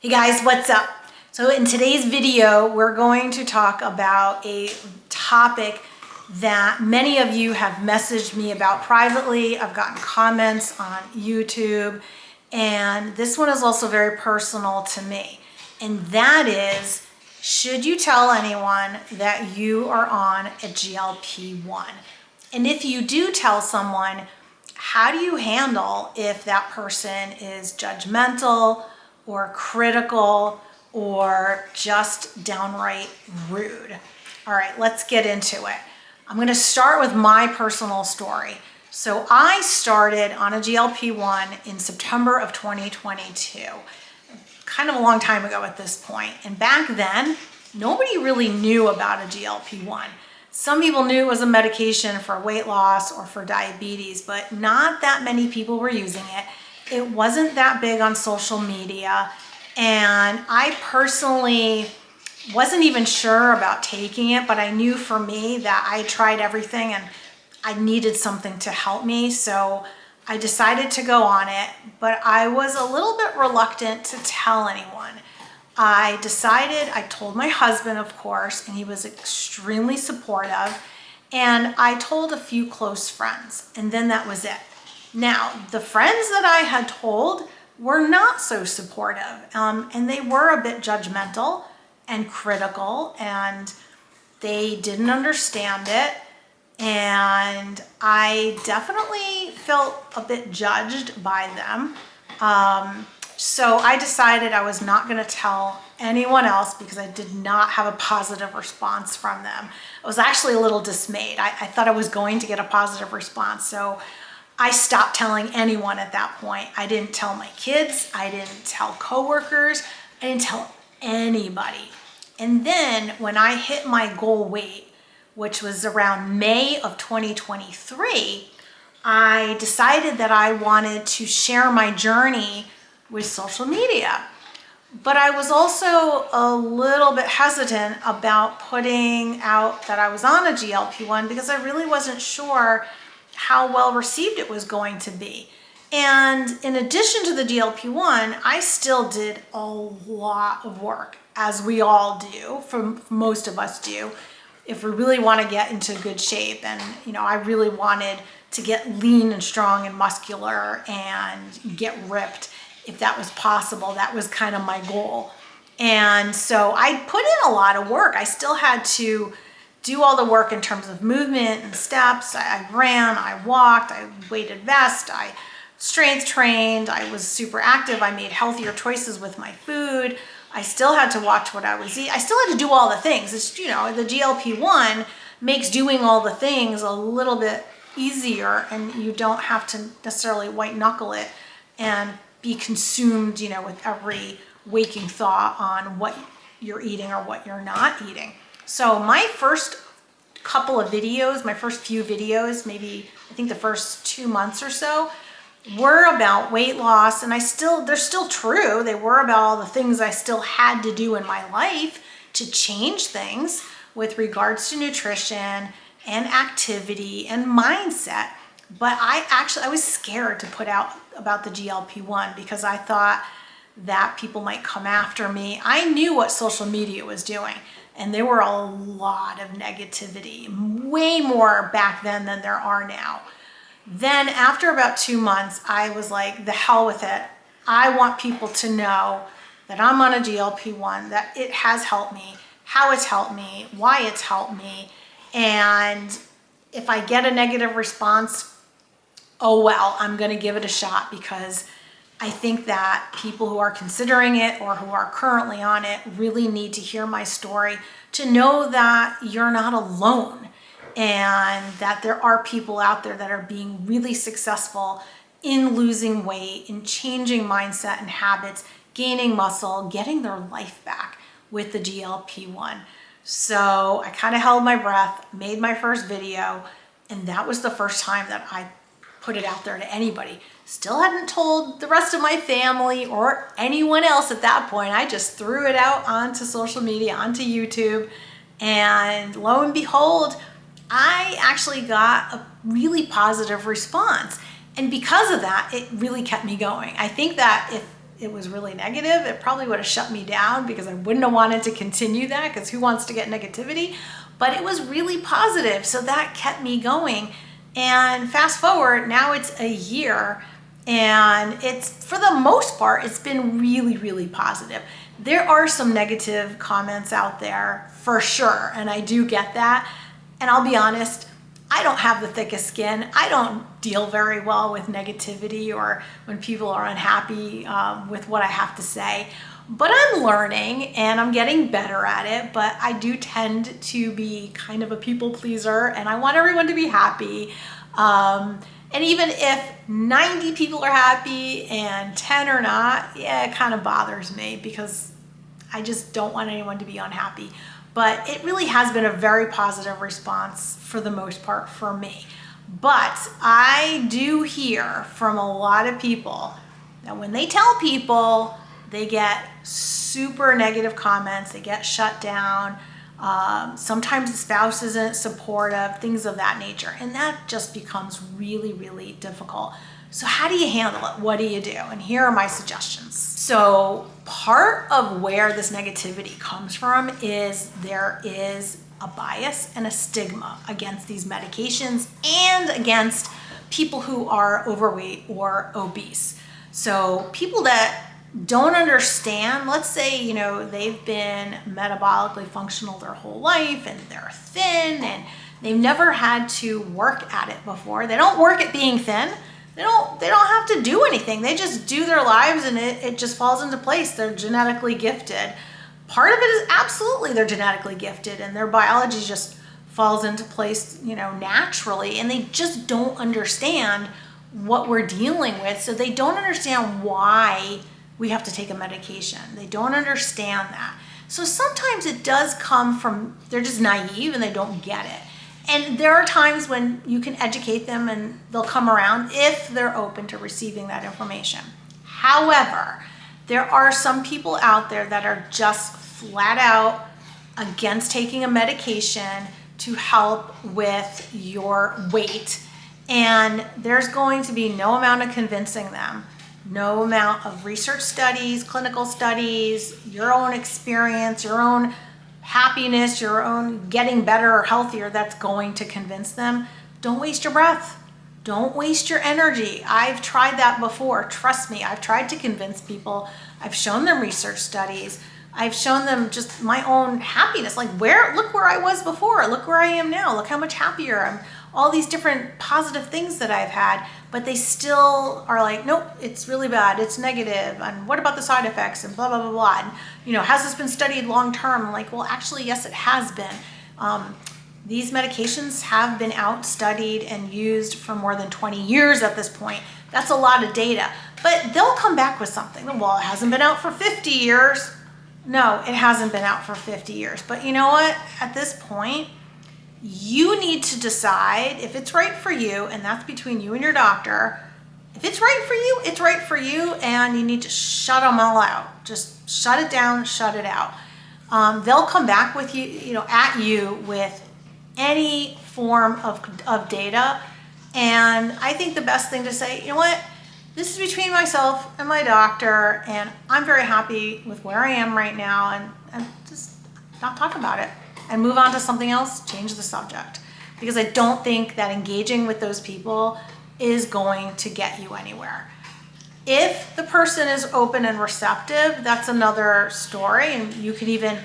Hey guys, what's up? So in today's video, we're going to talk about a topic that many of you have messaged me about privately. I've gotten comments on YouTube, and this one is also very personal to me. And that is, should you tell anyone that you are on a GLP-1? And if you do tell someone, how do you handle if that person is judgmental or critical or just downright rude? All right, let's get into it. I'm going to start with my personal story. So I started on a GLP-1 in September of 2022, kind of a long time ago at this point. And back then, nobody really knew about a GLP-1. Some people knew it was a medication for weight loss or for diabetes, but not that many people were using it. It wasn't that big on social media, and I personally wasn't even sure about taking it, but I knew for me that I tried everything and I needed something to help me, so I decided to go on it, but I was a little bit reluctant to tell anyone. I told my husband, of course, and he was extremely supportive, and I told a few close friends, and then that was it. Now, the friends that I had told were not so supportive, and they were a bit judgmental and critical, and they didn't understand it, and I definitely felt a bit judged by them. So I decided I was not going to tell anyone else because I did not have a positive response from them. I was actually a little dismayed. I thought I was going to get a positive response, so I stopped telling anyone at that point. I didn't tell my kids, I didn't tell coworkers, I didn't tell anybody. And then when I hit my goal weight, which was around May of 2023, I decided that I wanted to share my journey with social media. But I was also a little bit hesitant about putting out that I was on a GLP-1 because I really wasn't sure how well received it was going to be. And in addition to the GLP-1, I still did a lot of work, as we all do, most of us do, if we really want to get into good shape. And I really wanted to get lean and strong and muscular and get ripped if that was possible. That was kind of my goal. And so I put in a lot of work. I still had to do all the work in terms of movement and steps. I ran, I walked, I weighted vest, I strength trained, I was super active, I made healthier choices with my food. I still had to watch what I was eating. I still had to do all the things. It's, the GLP-1 makes doing all the things a little bit easier, and you don't have to necessarily white knuckle it and be consumed, with every waking thought on what you're eating or what you're not eating. So my first couple of videos, my first few videos, maybe I think the first 2 months or so, were about weight loss, and they're still true. They were about all the things I still had to do in my life to change things with regards to nutrition and activity and mindset. But I was scared to put out about the GLP-1 because I thought that people might come after me. I knew what social media was doing, and there were a lot of negativity, way more back then than there are now. Then after about 2 months, I was like, the hell with it. I want people to know that I'm on a GLP-1, that it has helped me, how it's helped me, why it's helped me. And if I get a negative response, oh well, I'm going to give it a shot, because I think that people who are considering it or who are currently on it really need to hear my story to know that you're not alone, and that there are people out there that are being really successful in losing weight, in changing mindset and habits, gaining muscle, getting their life back with the GLP-1. So I kind of held my breath, made my first video, and that was the first time that I put it out there to anybody. Still hadn't told the rest of my family or anyone else at that point. I just threw it out onto social media, onto YouTube, and lo and behold, I actually got a really positive response. And because of that, it really kept me going. I think that it was really negative, it probably would have shut me down because I wouldn't have wanted to continue that, because who wants to get negativity? But it was really positive, so that kept me going. And fast forward, now it's a year, and it's, for the most part, it's been really, really positive. There are some negative comments out there for sure, and I do get that. And I'll be honest, I don't have the thickest skin. I don't deal very well with negativity or when people are unhappy with what I have to say. But I'm learning and I'm getting better at it, but I do tend to be kind of a people pleaser, and I want everyone to be happy. And even if 90 people are happy and 10 are not, yeah, it kind of bothers me because I just don't want anyone to be unhappy. But it really has been a very positive response for the most part for me. But I do hear from a lot of people that when they tell people, they get super negative comments, they get shut down. Sometimes the spouse isn't supportive, things of that nature. And that just becomes really, really difficult. So how do you handle it? What do you do? And here are my suggestions. So part of where this negativity comes from is there is a bias and a stigma against these medications and against people who are overweight or obese. So people that don't understand, let's say, you know, they've been metabolically functional their whole life and they're thin and they've never had to work at it before. They don't work at being thin. They don't have to do anything. They just do their lives and it just falls into place. They're genetically gifted. Part of it is absolutely they're genetically gifted and their biology just falls into place, you know, naturally, and they just don't understand what we're dealing with. So they don't understand why we have to take a medication. They don't understand that. So sometimes it does come from, they're just naive and they don't get it. And there are times when you can educate them and they'll come around if they're open to receiving that information. However, there are some people out there that are just flat out against taking a medication to help with your weight. And there's going to be no amount of convincing them, no amount of research studies, clinical studies, your own experience, your own happiness, your own getting better or healthier that's going to convince them. Don't waste your breath. Don't waste your energy. I've tried that before. Trust me, I've tried to convince people. I've shown them research studies. I've shown them just my own happiness. Like, look where I was before. Look where I am now. Look how much happier I'm. All these different positive things that I've had, but they still are like, nope, it's really bad. It's negative. And what about the side effects and blah, blah, blah, blah. And, you know, has this been studied long-term? I'm like, well, actually, yes, it has been. These medications have been out, studied, and used for more than 20 years at this point. That's a lot of data, but they'll come back with something. Well, it hasn't been out for 50 years. No, it hasn't been out for 50 years. But you know what? At this point, you need to decide if it's right for you, and that's between you and your doctor. If it's right for you, it's right for you, and you need to shut them all out. Just shut it down, shut it out. They'll come back with at you with any form of data, and I think the best thing to say, you know what, this is between myself and my doctor, and I'm very happy with where I am right now, and just not talk about it. And move on to something else, change the subject. Because I don't think that engaging with those people is going to get you anywhere. If the person is open and receptive, that's another story, and you could even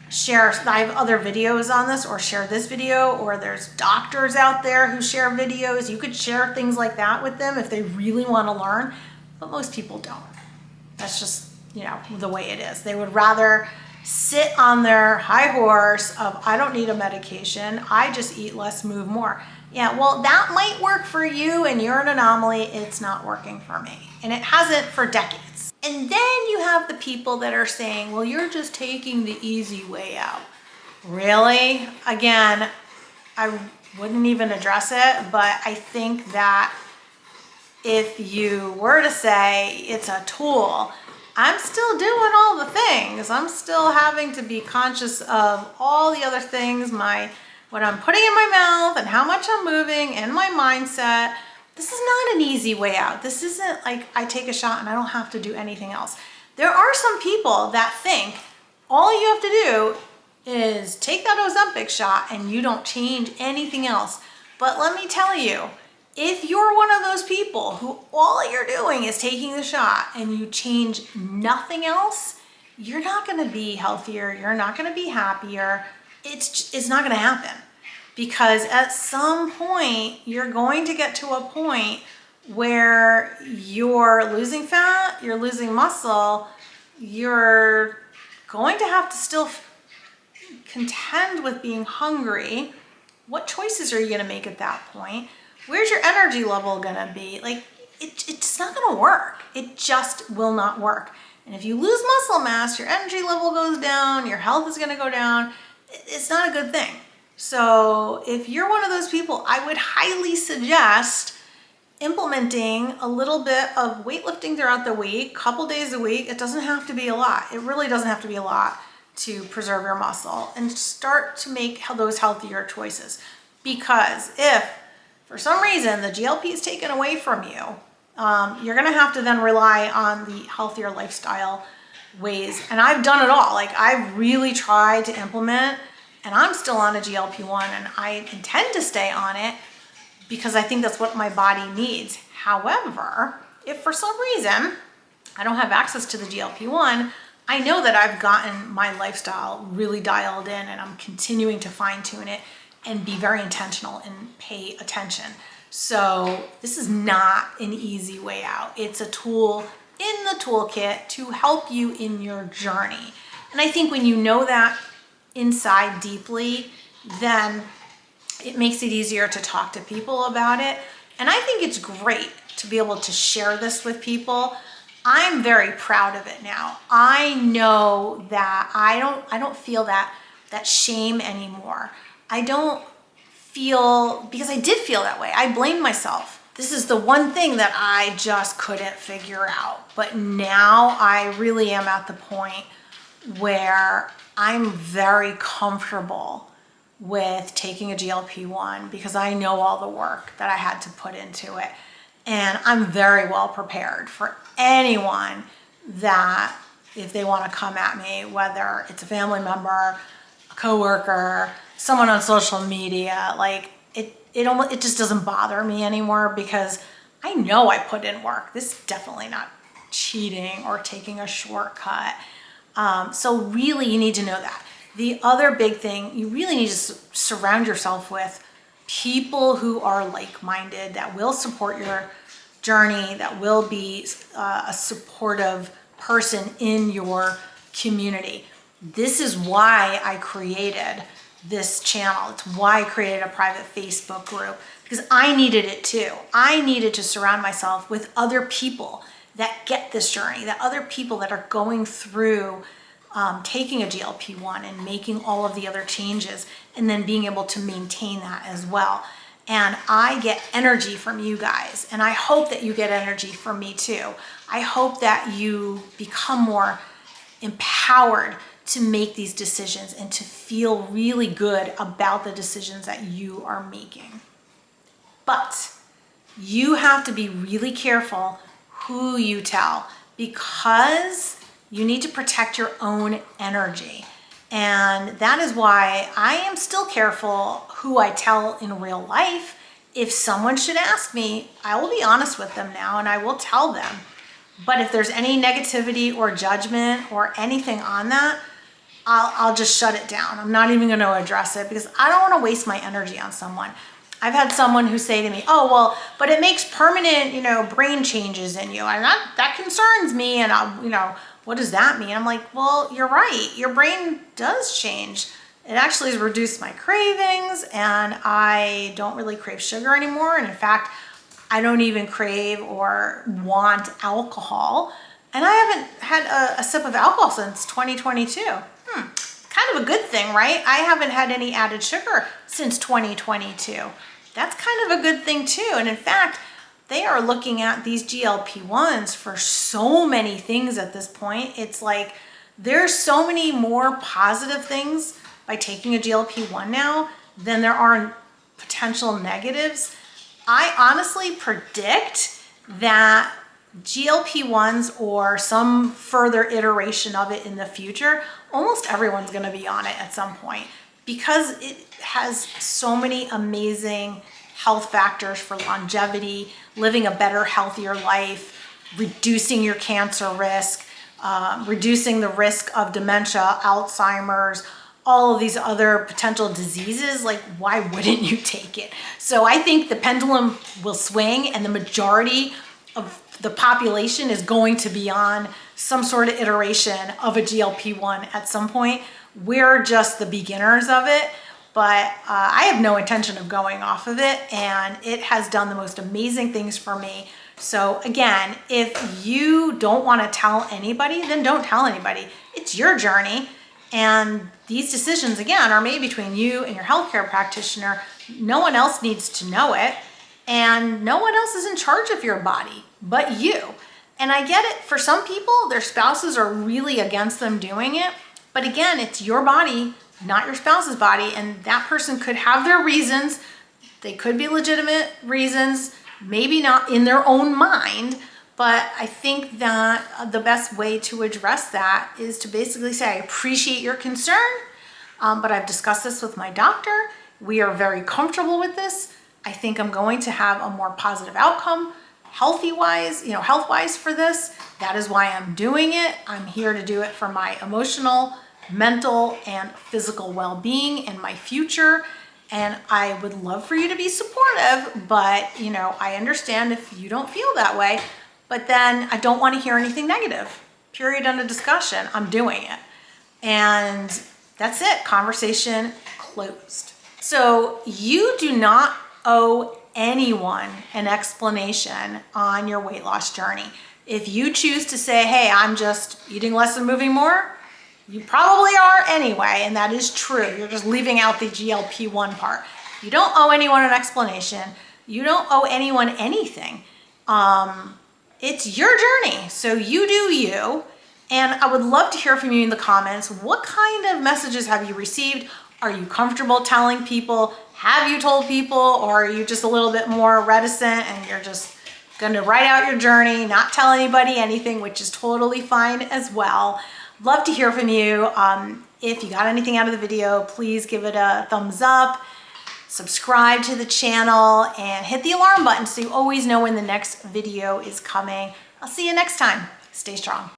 share, I have other videos on this, or share this video, or there's doctors out there who share videos. You could share things like that with them if they really want to learn, but most people don't. That's just, the way it is. They would rather sit on their high horse of, I don't need a medication, I just eat less, move more. Yeah, well, that might work for you and you're an anomaly. It's not working for me. And it hasn't for decades. And then you have the people that are saying, well, you're just taking the easy way out. Really? Again, I wouldn't even address it, but I think that if you were to say it's a tool, I'm still doing all the things. I'm still having to be conscious of all the other things, what I'm putting in my mouth and how much I'm moving and my mindset. This is not an easy way out. This isn't like I take a shot and I don't have to do anything else. There are some people that think all you have to do is take that Ozempic shot and you don't change anything else. But let me tell you, if you're one of those people who all you're doing is taking the shot and you change nothing else, you're not gonna be healthier, you're not gonna be happier. It's not gonna happen. Because at some point, you're going to get to a point where you're losing fat, you're losing muscle, you're going to have to still contend with being hungry. What choices are you gonna make at that point? Where's your energy level gonna be? Like, it's not gonna work. It just will not work. And if you lose muscle mass, your energy level goes down, your health is gonna go down. It's not a good thing. So if you're one of those people, I would highly suggest implementing a little bit of weightlifting throughout the week, couple days a week. It doesn't have to be a lot. It really doesn't have to be a lot to preserve your muscle, and start to make those healthier choices. Because if for some reason the GLP is taken away from you, you're gonna have to then rely on the healthier lifestyle ways. And I've done it all. Like, I've really tried to implement, and I'm still on a GLP-1 and I intend to stay on it because I think that's what my body needs. However, if for some reason I don't have access to the GLP-1, I know that I've gotten my lifestyle really dialed in, and I'm continuing to fine tune it and be very intentional and pay attention. So this is not an easy way out. It's a tool in the toolkit to help you in your journey. And I think when you know that inside deeply, then it makes it easier to talk to people about it. And I think it's great to be able to share this with people. I'm very proud of it now. I know that I don't feel that shame anymore. I don't feel, because I did feel that way. I blamed myself. This is the one thing that I just couldn't figure out. But now I really am at the point where I'm very comfortable with taking a GLP-1 because I know all the work that I had to put into it. And I'm very well prepared for anyone that, if they want to come at me, whether it's a family member, a coworker, someone on social media, like it just doesn't bother me anymore because I know I put in work. This is definitely not cheating or taking a shortcut. So really you need to know that. The other big thing, you really need to surround yourself with people who are like-minded, that will support your journey, that will be a supportive person in your community. This is why I created this channel. It's why I created a private Facebook group, because I needed it too. I needed to surround myself with other people that get this journey, that other people that are going through taking a GLP-1 and making all of the other changes, and then being able to maintain that as well. And I get energy from you guys, and I hope that you get energy from me too. I hope that you become more empowered to make these decisions and to feel really good about the decisions that you are making. But you have to be really careful who you tell, because you need to protect your own energy. And that is why I am still careful who I tell in real life. If someone should ask me, I will be honest with them now and I will tell them. But if there's any negativity or judgment or anything on that, I'll just shut it down. I'm not even gonna address it because I don't wanna waste my energy on someone. I've had someone who say to me, oh, well, but it makes permanent, brain changes in you. And that concerns me. And what does that mean? I'm like, well, you're right. Your brain does change. It actually has reduced my cravings, and I don't really crave sugar anymore. And in fact, I don't even crave or want alcohol. And I haven't had a sip of alcohol since 2022. Kind of a good thing, right? I haven't had any added sugar since 2022. That's kind of a good thing too. And in fact, they are looking at these GLP-1s for so many things at this point. It's like there's so many more positive things by taking a GLP-1 now than there are potential negatives. I honestly predict that GLP-1s or some further iteration of it in the future, almost everyone's going to be on it at some point because it has so many amazing health factors for longevity, living a better, healthier life, reducing your cancer risk, reducing the risk of dementia, Alzheimer's, all of these other potential diseases. Like, why wouldn't you take it? So I think the pendulum will swing and the majority of the population is going to be on some sort of iteration of a GLP-1 at some point. We're just the beginners of it, but I have no intention of going off of it, and it has done the most amazing things for me. So again, if you don't want to tell anybody, then don't tell anybody. It's your journey. And these decisions, again, are made between you and your healthcare practitioner. No one else needs to know it. And no one else is in charge of your body but you. And I get it. For some people, their spouses are really against them doing it. But again, it's your body, not your spouse's body. And that person could have their reasons. They could be legitimate reasons, maybe not in their own mind. But I think that the best way to address that is to basically say, I appreciate your concern, but I've discussed this with my doctor. We are very comfortable with this. I think I'm going to have a more positive outcome, health-wise for this. That is why I'm doing it. I'm here to do it for my emotional, mental, and physical well-being and my future. And I would love for you to be supportive, but I understand if you don't feel that way. But then I don't want to hear anything negative. Period, end of discussion. I'm doing it. And that's it. Conversation closed. So you do not owe anyone an explanation on your weight loss journey. If you choose to say, hey, I'm just eating less and moving more, you probably are anyway, and that is true. You're just leaving out the GLP-1 part. You don't owe anyone an explanation. You don't owe anyone anything. It's your journey, so you do you. And I would love to hear from you in the comments. What kind of messages have you received? Are you comfortable telling people? Have you told people? Or are you just a little bit more reticent and you're just going to write out your journey, not tell anybody anything, which is totally fine as well. Love to hear from you. If you got anything out of the video, please give it a thumbs up. Subscribe to the channel and hit the alarm button so you always know when the next video is coming. I'll see you next time. Stay strong.